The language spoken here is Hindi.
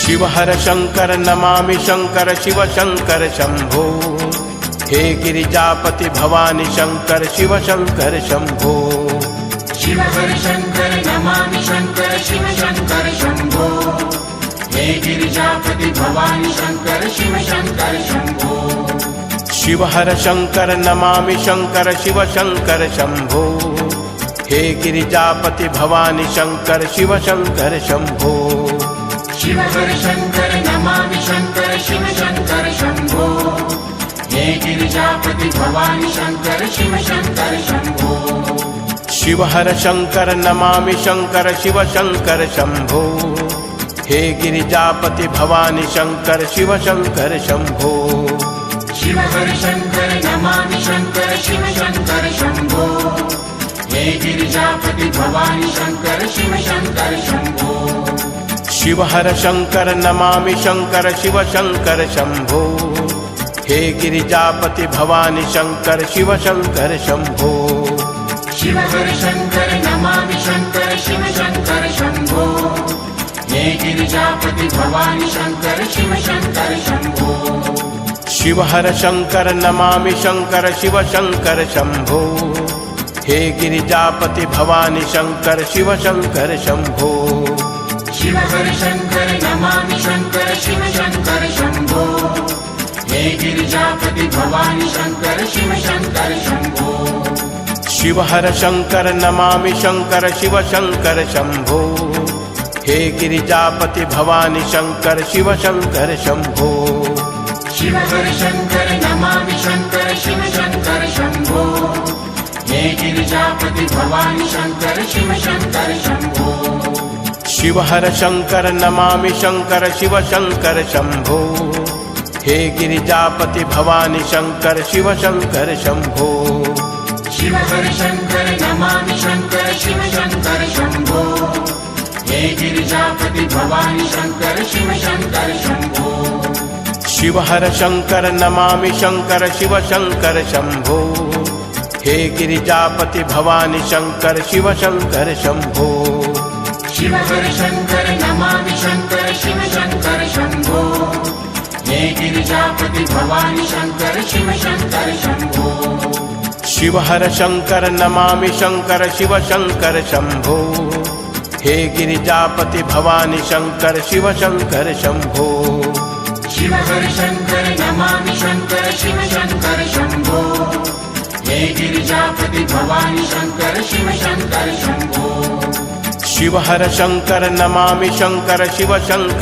शिव हर शंकर नमामि शंकर शिव शंकर शंभो। हे गिरिजापति भवानी शंकर शिव शंकर शंभो। शिव हर शंकर नमामि शंकर शिव शंकर शंभो। हे गिरिजापति भवानी शंकर शिव शंकर शंभो। शिव हर शंकर नमामि शंकर शिव शंकर शंभो। हे गिरिजापति भवानी शंकर शिव शंकर शंभो। शिव हर शंकर नमामि शंकर शिव शंकर शंभो। हे गिरिजापति भवानी शंकर शिव शंकर शंभो। शिव हर शंकर नमामि शंकर शिव शंकर शंभो। हे गिरिजापति भवानी शंकर शिव शंकर शंभो। शिव हर शंकर नमामि शंकर शिव शंकर शंभो। हे गिरिजापति भवानी शंकर शिव शंकर शंभो। शिव हर शंकर नमामि शंकर शिव शंकर शंभो। हे गिरिजापति भवानी शंकर शिव शंकर शंभो। शिव हर शंकर नमामि शंकर शिव शंकर शंभो। हे गिरिजापति भवानी शंकर शिव शंकर शंभो। शिव हर शंकर नमामि शंकर शिव शंकर शंभो। हे गिरिजापति भवानी शंकर शिव शंकर शंभो। शिव हर शंकर नमामि शंकर शिव शंकर शंभो। हे गिरिजापति भवानी शंकर शिव शंकर शंभो। शिव हर शंकर नमामि शंकर शिव शंकर शंभो। हे गिरिजापति भवानी शंकर शिव शंकर शंभो। शिव हर शंकर नमामि शंकर शिव शंकर शंभो। हे गिरिजापति भवानी शंकर शिव शंकर शंभो। शिव हर शंकर नमामि शंकर शिव शंकर शंभो। हे गिरिजापति भवानी शंकर शिव शंकर शंभो। शिव हर शंकर नमामि शंकर शिव शंकर शंभो। हे गिरिजापति भवानी शंकर शिव शंकर शंभो। शिव हर शंकर नमामि शंकर शिव शंकर शंभो। हे गिरिजापति भवानी शंकर शिव शंकर शंभो। शिव हर शंकर नमामि शंकर शिव शंकर शंभो। हे गिरिजापति भवानी शंकर शिव शंकर शंभो। शिव हर शंकर नमामि शंकर शिव शंकर शंभो। हे गिरिजापति भवानी शंकर शिव शंकर शंभो। शिव हर शंकर नमामि शंकर शिव शंकर शंभो। हे गिरिजापति भवानी शंकर शिव शंकर शंभो। शिव हर शंकर नमामि शंकर शिव शंकर